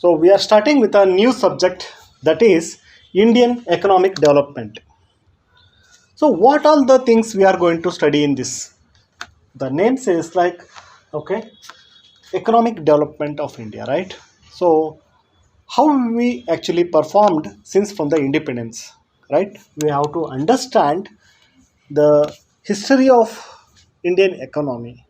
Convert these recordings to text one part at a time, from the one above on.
So we are starting with a new subject, that is Indian economic development. So what all the things we are going to study in this? The name says like, okay, economic development of India, right? So how we actually performed since from the independence, right? We have to understand the history of Indian economy.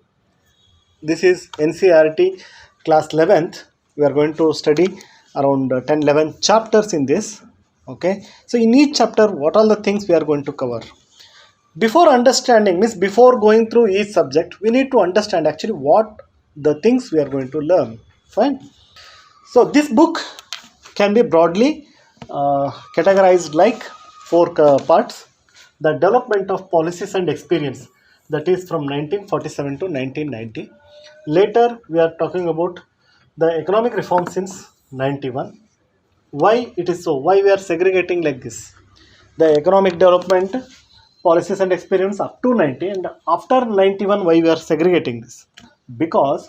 This is NCRT class 11th. We are going to study around 10 11 chapters in this. Okay, so in each chapter, what all the things we are going to cover? Before understanding, means before going through each subject, we need to understand actually what the things we are going to learn. Fine. So this book can be broadly categorized like four parts. The development of policies and experience, that is from 1947 to 1990. Later we are talking about the economic reform since 91. Why it is so? Why we are segregating like this? The economic development policies and experience up to 90, and after 91 why we are segregating this? Because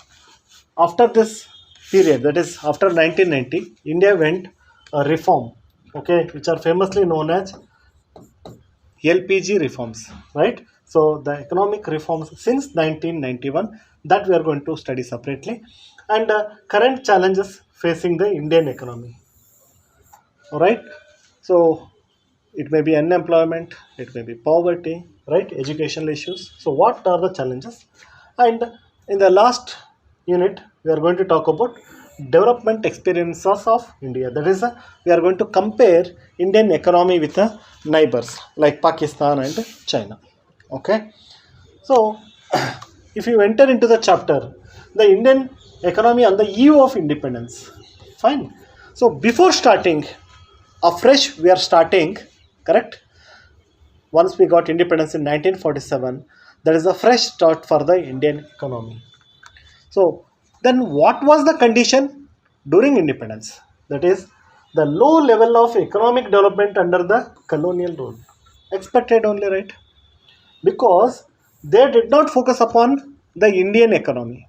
after this period, that is after 1990, India went a reform, okay, which are famously known as LPG reforms, right? So the economic reforms since 1991, that we are going to study separately, and current challenges facing the Indian economy. All right. So it may be unemployment, it may be poverty, right? Educational issues. So what are the challenges? And in the last unit, we are going to talk about development experiences of India. That is, we are going to compare Indian economy with the neighbors like Pakistan and China. Okay. So if you enter into the chapter, the Indian economy on the eve of independence. Fine. So before starting afresh, we are starting, correct? Once we got independence in 1947, there is a fresh start for the Indian economy. So then what was the condition during independence? That is the low level of economic development under the colonial rule. Expected only, right? Because they did not focus upon the Indian economy.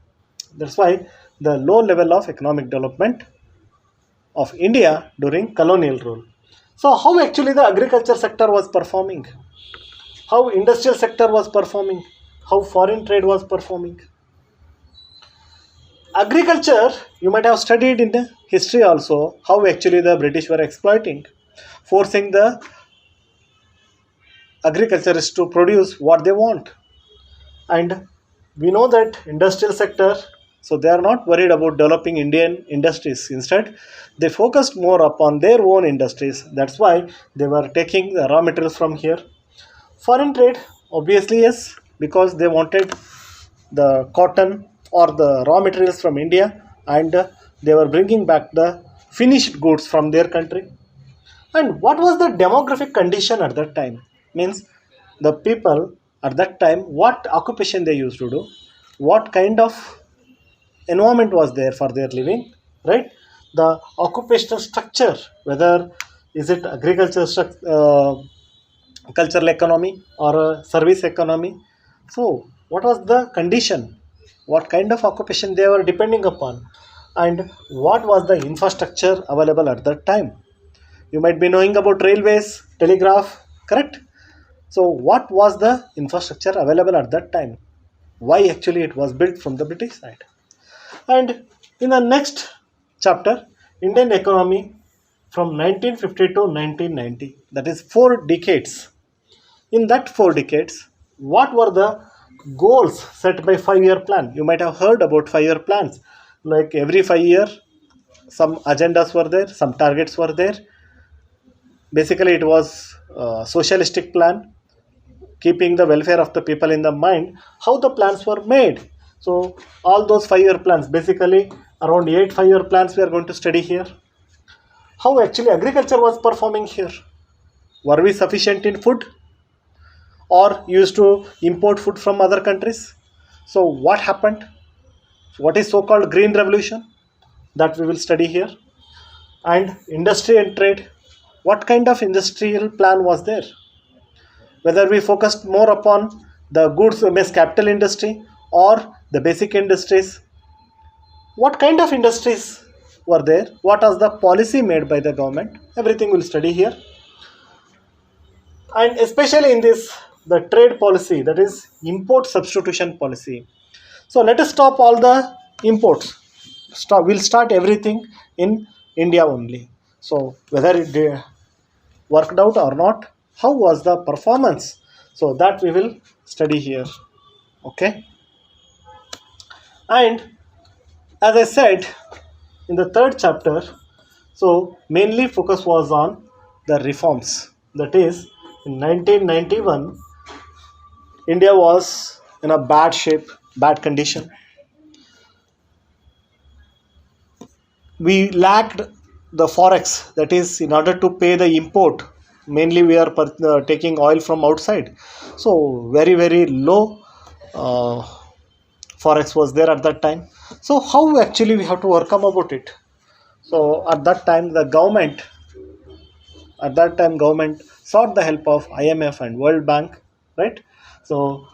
That's why the low level of economic development of India during colonial rule. So how actually the agriculture sector was performing? How industrial sector was performing? How foreign trade was performing? Agriculture, you might have studied in the history also how actually the British were exploiting, forcing the agriculturists to produce what they want. And we know that industrial sector, so they are not worried about developing Indian industries. Instead, they focused more upon their own industries. That's why they were taking the raw materials from here. Foreign trade, obviously yes, because they wanted the cotton or the raw materials from India, and they were bringing back the finished goods from their country. And what was the demographic condition at that time? Means the people at that time, what occupation they used to do, what kind of environment was there for their living, right? The occupational structure, whether is it agriculture, cultural economy or a service economy. So, what was the condition? What kind of occupation they were depending upon? And what was the infrastructure available at that time? You might be knowing about railways, telegraph, correct? So, what was the infrastructure available at that time? Why actually it was built from the British side? And in the next chapter, Indian economy from 1950 to 1990, that is 4 decades. In that 4 decades, what were the goals set by 5 year plan? You might have heard about 5 year plans. Like every 5 year, some agendas were there, some targets were there. Basically, it was a socialistic plan, keeping the welfare of the people in the mind. How the plans were made? So all those 5 year plans, basically around 8 5 year plans, we are going to study here. How actually agriculture was performing here? Were we sufficient in food, or used to import food from other countries? So what happened? What is so called green revolution, that we will study here. And industry and trade, what kind of industrial plan was there? Whether we focused more upon the goods based capital industry or the basic industries. What kind of industries were there, what was the policy made by the government, everything we'll study here. And especially in this, the trade policy, that is import substitution policy. So let us stop all the imports. We'll start everything in India only. So whether it worked out or not, how was the performance? So that we will study here. Okay. And as I said in the third chapter, so mainly focus was on the reforms. That is, in 1991, India was in a bad shape, bad condition. We lacked the forex, that is, in order to pay the import, mainly we are taking oil from outside. So very, very low forex was there at that time. So how actually we have to overcome about it? So at that time government sought the help of IMF and World Bank, right? So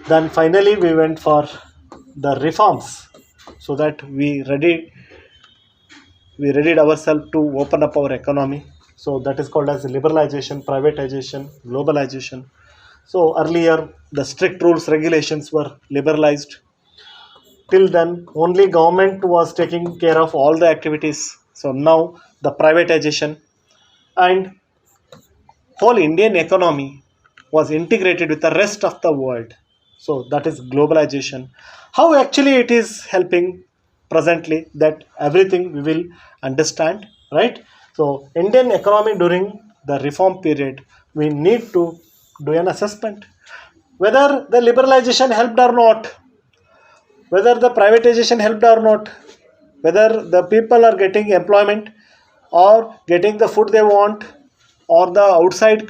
then finally we went for the reforms, so that we readied ourselves to open up our economy. So that is called as liberalization, privatization, globalization. So earlier the strict rules, regulations were liberalized. Till then only government was taking care of all the activities. So now the privatization, and whole Indian economy was integrated with the rest of the world. So that is globalization. How actually it is helping presently, that everything we will understand, right? So Indian economy during the reform period, we need to do an assessment whether the liberalization helped or not, whether the privatization helped or not, whether the people are getting employment or getting the food they want, or the outside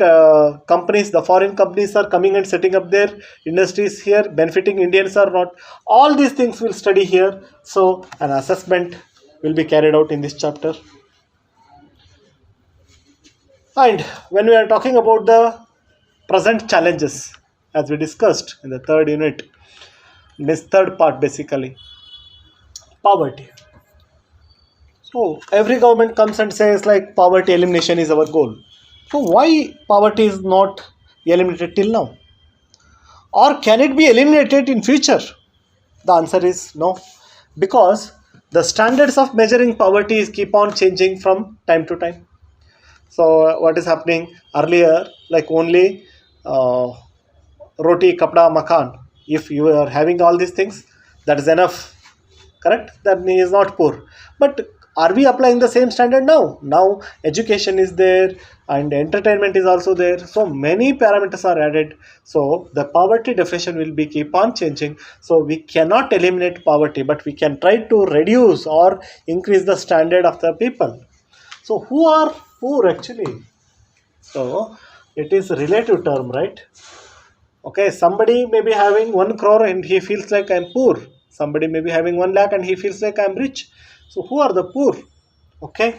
companies, the foreign companies are coming and setting up their industries here, benefiting Indians or not. All these things we'll study here. So an assessment will be carried out in this chapter. And when we are talking about the present challenges, as we discussed in the third unit, this third part basically, poverty. So every government comes and says like poverty elimination is our goal. So why poverty is not eliminated till now? Or can it be eliminated in future? The answer is no, because the standards of measuring poverty is keep on changing from time to time. So what is happening earlier, like only roti, kapda, makan. If you are having all these things, that is enough. Correct? That he is not poor. But are we applying the same standard now? Now education is there and entertainment is also there. So many parameters are added. So the poverty definition will be keep on changing. So we cannot eliminate poverty, but we can try to reduce or increase the standard of the people. So who are poor actually? So it is relative term, right? Okay, somebody may be having 1 crore and he feels like I'm poor. Somebody may be having 1 lakh and he feels like I'm rich. So who are the poor? Okay,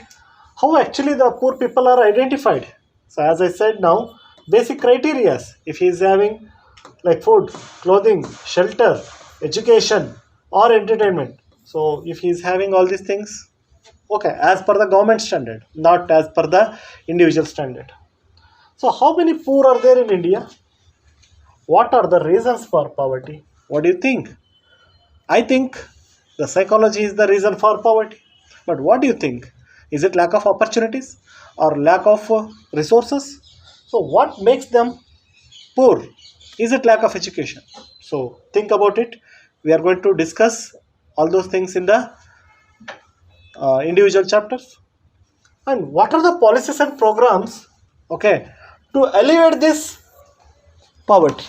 how actually the poor people are identified? So as I said now, basic criteria. If he is having like food, clothing, shelter, education or entertainment. So if he is having all these things, okay, as per the government standard, not as per the individual standard. So how many poor are there in India? What are the reasons for poverty? What do you think? I think the psychology is the reason for poverty. But what do you think? Is it lack of opportunities or lack of resources? So what makes them poor? Is it lack of education? So think about it. We are going to discuss all those things in the individual chapters. And what are the policies and programs, okay, to alleviate this poverty?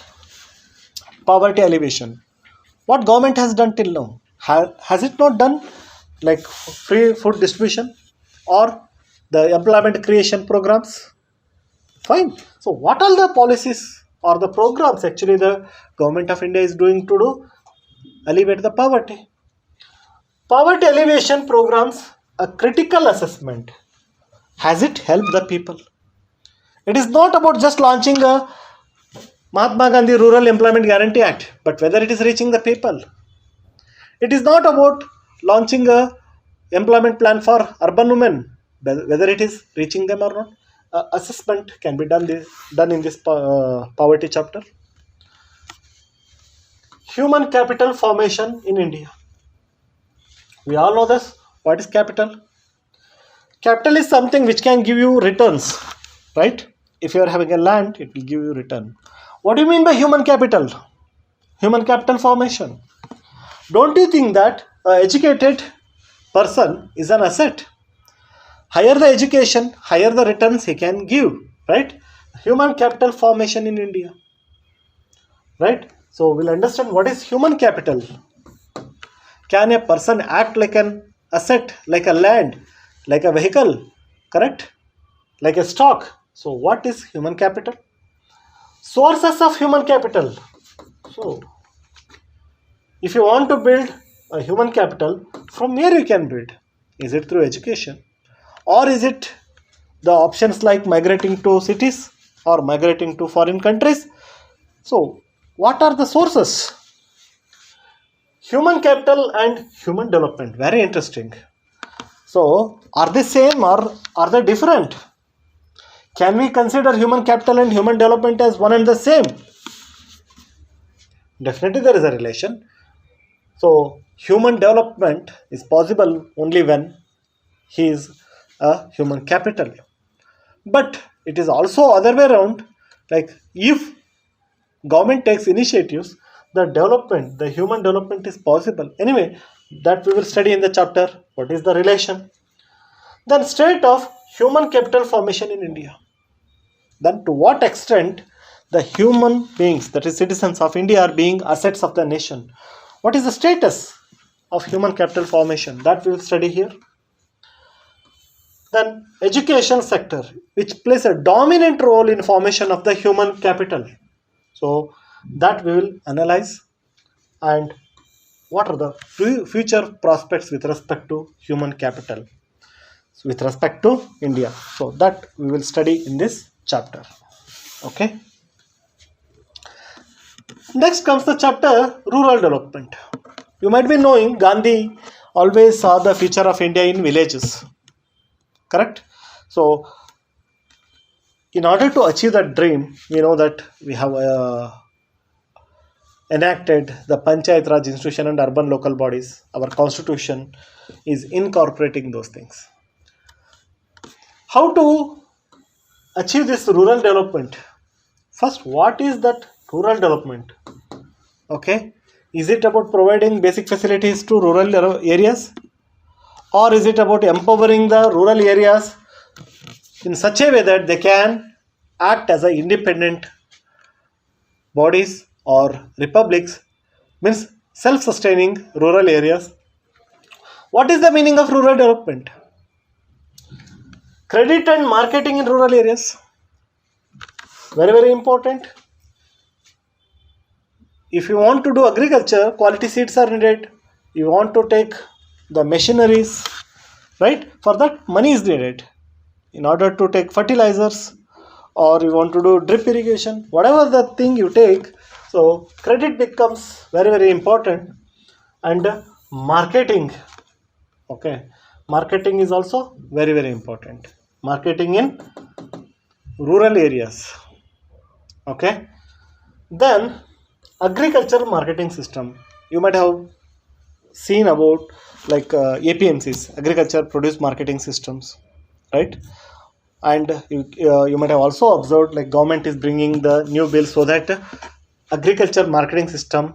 Poverty alleviation. What government has done till now? Has it not done like free food distribution or the employment creation programs? Fine. So what are the policies or the programs actually the government of India is doing to do alleviate the poverty? Poverty alleviation programs, a critical assessment. Has it helped the people? It is not about just launching a Mahatma Gandhi Rural Employment Guarantee Act, but whether it is reaching the people. It is not about launching a employment plan for urban women, whether it is reaching them or not. Assessment can be done in this poverty chapter. Human capital formation in India. We all know this. What is capital? Capital is something which can give you returns, right? If you are having a land, it will give you return. What do you mean by human capital? Human capital formation. Don't you think that an educated person is an asset? Higher the education, higher the returns he can give, right? Human capital formation in India, right? So we'll understand what is human capital. Can a person act like an asset, like a land, like a vehicle, correct? Like a stock. So what is human capital? Sources of human capital. So if you want to build a human capital, from where you can build? Is it through education? Or is it the options like migrating to cities or migrating to foreign countries? So what are the sources? Human capital and human development. Very interesting. So are they same or are they different? Can we consider human capital and human development as one and the same? Definitely there is a relation. So human development is possible only when he is a human capital. But it is also other way around. Like if government takes initiatives, the human development is possible. Anyway, that we will study in the chapter. What is the relation? Then state of human capital formation in India. Then to what extent the human beings, that is citizens of India, are being assets of the nation. What is the status of human capital formation? That we will study here. Then education sector, which plays a dominant role in formation of the human capital. So that we will analyze. And what are the future prospects with respect to human capital, with respect to India. So that we will study in this chapter. Okay. Next comes the chapter rural development. You might be knowing Gandhi always saw the future of India in villages. Correct? So in order to achieve that dream, we know that we have enacted the Panchayat Raj institution and urban local bodies. Our constitution is incorporating those things. How to achieve this rural development? First, what is that rural development? Okay, is it about providing basic facilities to rural areas, or is it about empowering the rural areas in such a way that they can act as a independent bodies or republics, means self-sustaining rural areas? What is the meaning of rural development? Credit and marketing in rural areas. Very, very important. If you want to do agriculture, quality seeds are needed. You want to take the machineries, right? For that, money is needed. In order to take fertilizers, or you want to do drip irrigation, whatever the thing you take, so credit becomes very, very important. And marketing, okay, marketing is also very, very important. Marketing in rural areas, okay. Then agricultural marketing system. You might have seen about like APMCs, agriculture produce marketing systems, right? And you might have also observed like government is bringing the new bill so that agriculture marketing system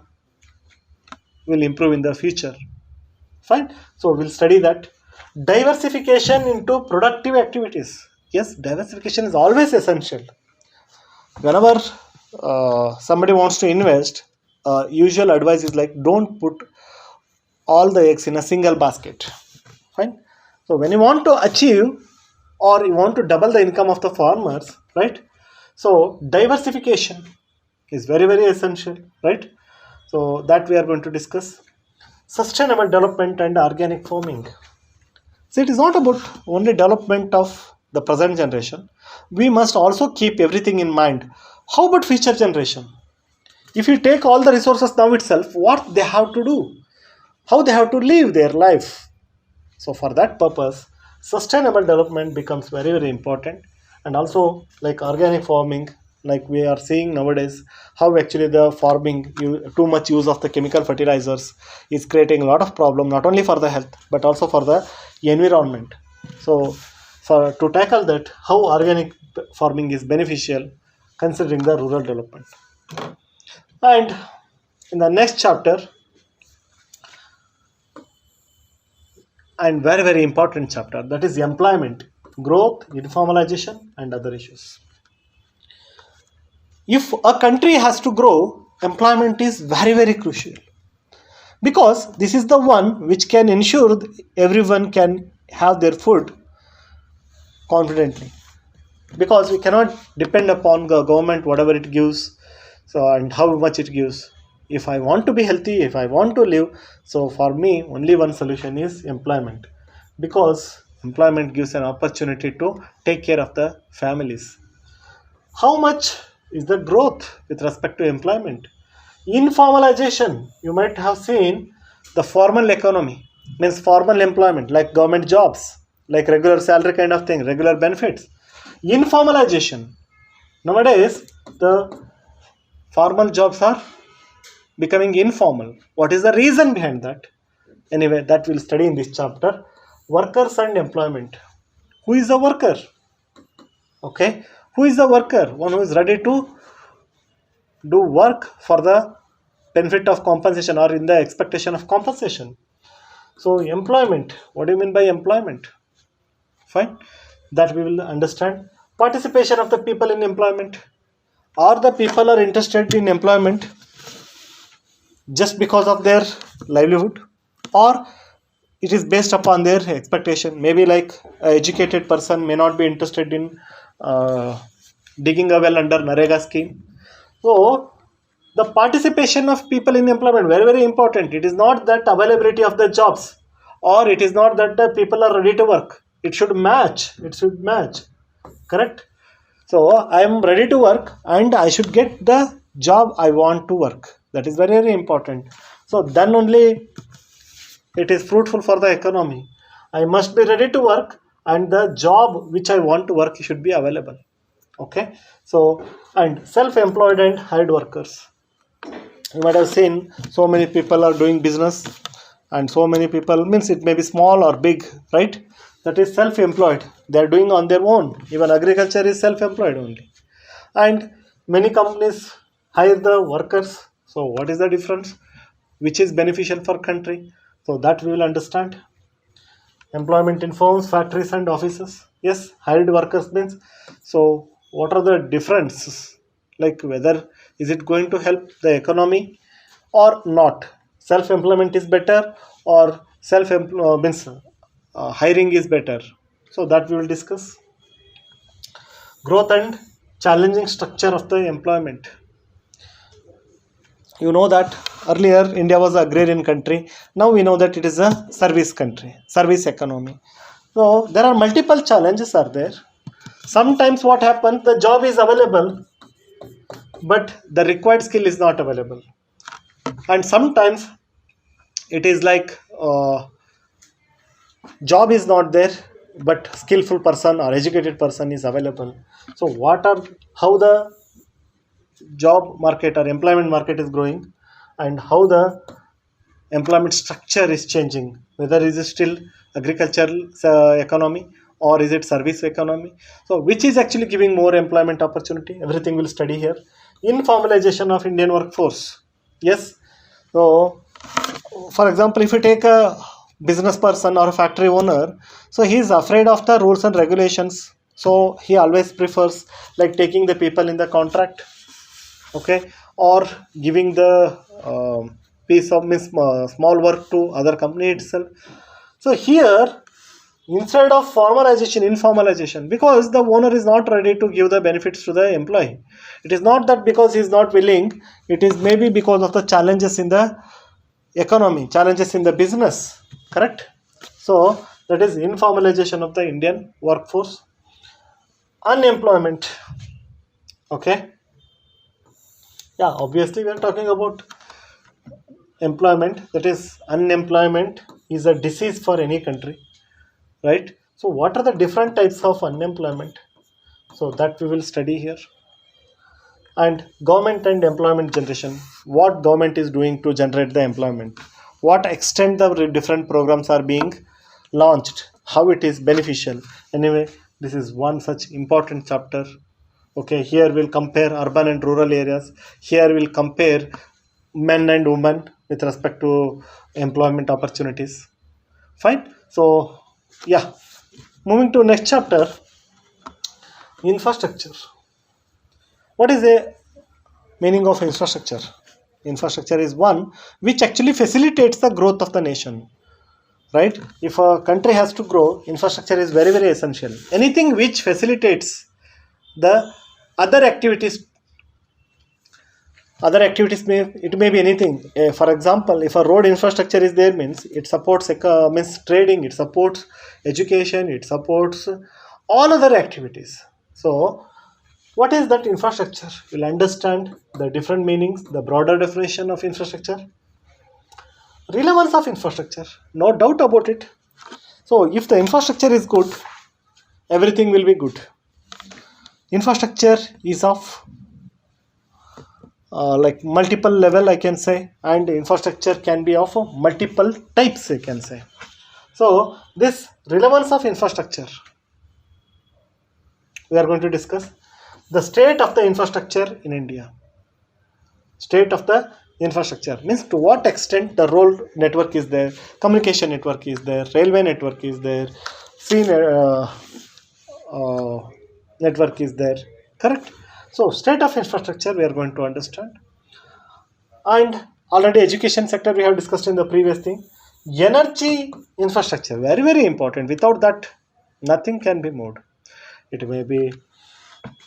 will improve in the future. Fine. So we'll study that. Diversification into productive activities. Yes, diversification is always essential. Whenever somebody wants to invest, usual advice is like don't put all the eggs in a single basket. Fine. So when you want to achieve or you want to double the income of the farmers, right? So diversification is very, very essential, right? So that we are going to discuss. Sustainable development and organic farming. So it is not about only development of the present generation. We must also keep everything in mind. How about future generation? If you take all the resources now itself, what they have to do? How they have to live their life? So for that purpose, sustainable development becomes very, very important. And also like organic farming, like we are seeing nowadays, how actually the farming, too much use of the chemical fertilizers is creating a lot of problem, not only for the health, but also for the environment. So for to tackle that, how organic farming is beneficial considering the rural development. And in the next chapter, and very, very important chapter, that is employment, growth, informalization, and other issues. If a country has to grow, employment is very, very crucial, because this is the one which can ensure everyone can have their food confidently, because we cannot depend upon the government whatever it gives, so and how much it gives. If I want to be healthy, if I want to live, so for me only one solution is employment, because employment gives an opportunity to take care of the families. How much is the growth with respect to employment? Informalization, you might have seen the formal economy, means formal employment like government jobs, like regular salary kind of thing, regular benefits. Informalization, nowadays the formal jobs are becoming informal. What is the reason behind that? Anyway, that we'll study in this chapter. Workers and employment. Who is a worker? Okay, who is the worker? One who is ready to do work for the benefit of compensation or in the expectation of compensation. So employment, what do you mean by employment? Fine, that we will understand. Participation of the people in employment. Are the people are interested in employment just because of their livelihood, or it is based upon their expectation? Maybe like a educated person may not be interested in uh, digging a well under Narega scheme. So the participation of people in employment, very, very important. It is not that availability of the jobs, or it is not that the people are ready to work. It should match, it should match, correct? So I am ready to work and I should get the job I want to work. That is very, very important. So then only it is fruitful for the economy. I must be ready to work and the job which I want to work should be available. Okay. So, and self-employed and hired workers. You might have seen so many people are doing business, and so many people, means it may be small or big, right? That is self-employed. They are doing on their own. Even agriculture is self-employed only. And many companies hire the workers. So what is the difference? Which is beneficial for country? So that we will understand. Employment in firms, factories, and offices. Yes, hired workers means. So what are the differences? Like whether is it going to help the economy or not? Self-employment is better, or self means hiring is better. So that we will discuss. Growth and challenging structure of the employment. You know that earlier India was an agrarian country. Now we know that it is a service country, service economy. So there are multiple challenges are there. Sometimes what happens, the job is available but the required skill is not available, and sometimes it is like job is not there but skillful person or educated person is available. So what are, how the job market or employment market is growing, and how the employment structure is changing, whether is it still agricultural economy or is it service economy. So which is actually giving more employment opportunity, everything we'll study here. Informalization of Indian workforce. Yes. So for example, if you take a business person or a factory owner, so he is afraid of the rules and regulations, so he always prefers like taking the people in the contract, okay, or giving the piece of small work to other company itself. So here, instead of formalization, informalization, because the owner is not ready to give the benefits to the employee. It is not that because he is not willing, it is maybe because of the challenges in the economy, challenges in the business, correct? So that is informalization of the Indian workforce. Unemployment, okay. Yeah, obviously we are talking about employment. That is, unemployment is a disease for any country. right? So what are the different types of unemployment? So that we will study here. And government and employment generation, what government is doing to generate the employment, what extent the different programs are being launched, how it is beneficial. Anyway, this is one such important chapter. Okay, here we'll compare urban and rural areas. Here we'll compare men and women with respect to employment opportunities. Fine. So yeah, moving to next chapter, infrastructure. What is the meaning of infrastructure? Infrastructure is one which actually facilitates the growth of the nation, right? If a country has to grow, infrastructure is very, very essential. Anything which facilitates the other activities, may, it may be anything. For example, if a road infrastructure is there, means it supports means trading, it supports education, it supports all other activities. So what is that infrastructure? You'll understand the different meanings, the broader definition of infrastructure. Relevance of infrastructure, no doubt about it. So if the infrastructure is good, everything will be good. Infrastructure is of like multiple level, I can say, and infrastructure can be of multiple types, I can say. So this relevance of infrastructure, we are going to discuss the state of the infrastructure in India. State of the infrastructure means to what extent the road network is there, communication network is there, railway network is there, sea network is there, correct? So state of infrastructure we are going to understand. And already education sector we have discussed in the previous thing. Energy infrastructure, very, very important. Without that, nothing can be moved. It may be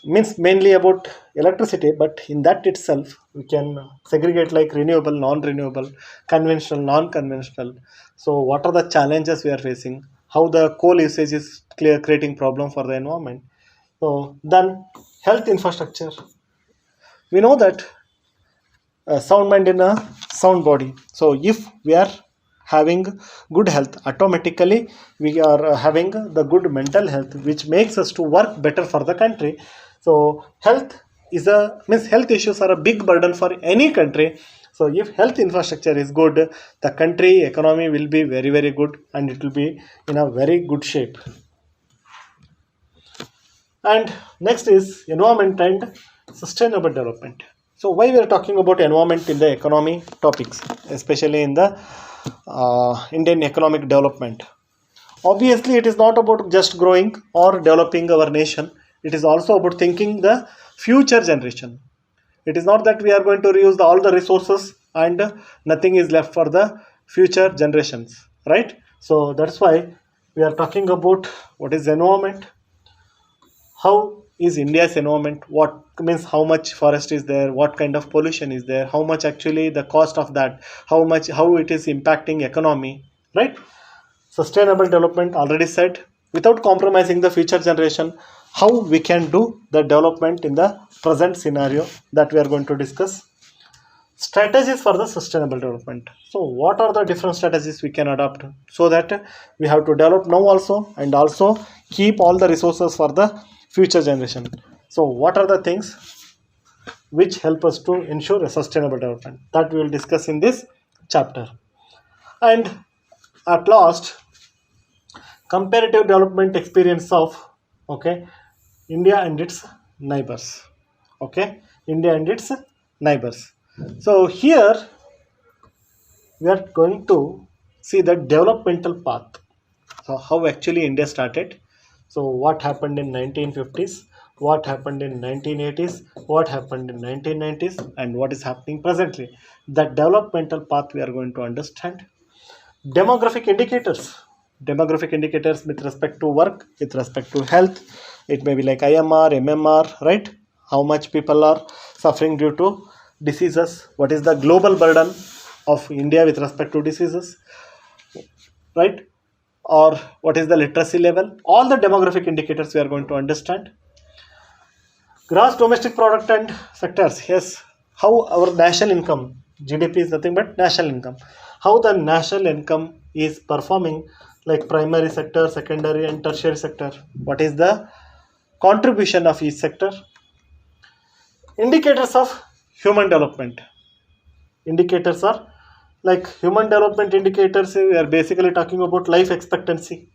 means mainly about electricity, but in that itself we can segregate like renewable, non-renewable, conventional, non-conventional. So what are the challenges we are facing, how the coal usage is creating problem for the environment. So then health infrastructure, we know that sound mind in a sound body. So if we are having good health, automatically we are having the good mental health, which makes us to work better for the country. So health is a means health issues are a big burden for any country. So if health infrastructure is good, the country economy will be very, very good, and it will be in a very good shape. And next is environment and sustainable development. So why we are talking about environment in the economy topics, especially in the Indian economic development? Obviously, it is not about just growing or developing our nation. It is also about thinking the future generation. It is not that we are going to reuse all the resources and nothing is left for the future generations, right? So that's why we are talking about what is environment, how is India's environment, what means how much forest is there, what kind of pollution is there, how much actually the cost of that, how it is impacting economy, right? Sustainable development, already said, without compromising the future generation, how we can do the development in the present scenario, that we are going to discuss. Strategies for the sustainable development. So what are the different strategies we can adopt, so that we have to develop now also, and also keep all the resources for the future generation. So what are the things which help us to ensure a sustainable development, that we will discuss in this chapter. And at last, comparative development experience of India and its neighbors. India and its neighbors. So here we are going to see the developmental path. So how actually India started. So what happened in 1950s, what happened in 1980s, what happened in 1990s, and what is happening presently. That developmental path we are going to understand. Demographic indicators. Demographic indicators with respect to work, with respect to health. It may be like IMR, MMR, right? How much people are suffering due to diseases. What is the global burden of India with respect to diseases, right? Or what is the literacy level? All the demographic indicators we are going to understand. Gross domestic product and sectors. Yes, how our national income, GDP is nothing but national income. How the national income is performing like primary sector, secondary and tertiary sector. What is the contribution of each sector? Indicators of human development. Indicators are like human development indicators. We are basically talking about life expectancy.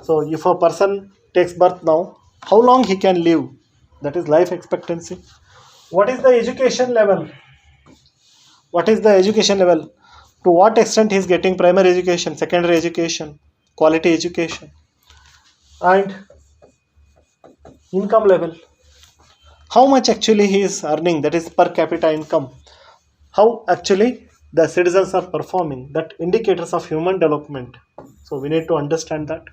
So if a person takes birth now, how long he can live? That is life expectancy. What is the education level? What is the education level? To what extent he is getting primary education, secondary education, quality education, and income level. How much actually he is earning, that is per capita income. How actually the citizens are performing, that indicators of human development. So we need to understand that.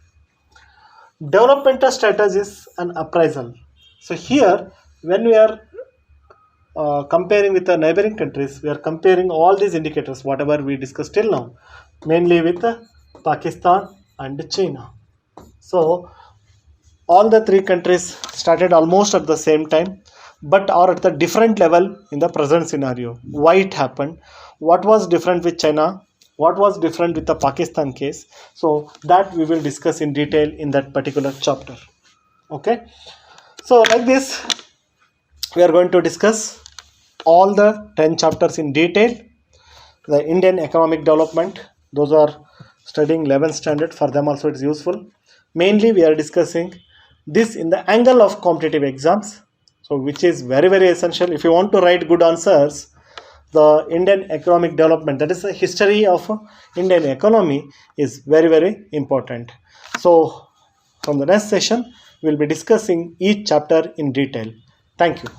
Developmental strategies and appraisal. So here when we are comparing with the neighboring countries, we are comparing all these indicators, whatever we discussed till now, mainly with Pakistan and China. So all the three countries started almost at the same time, but are at the different level in the present scenario. Why it happened? What was different with China? What was different with the Pakistan case? So that we will discuss in detail in that particular chapter. Okay. So like this, we are going to discuss all the 10 chapters in detail. The Indian economic development, those are studying 11th standard, for them also it's useful. Mainly we are discussing this in the angle of competitive exams, so which is very very essential. If you want to write good answers, the Indian economic development, that is the history of Indian economy, is very very important. So from the next session we will be discussing each chapter in detail. Thank you.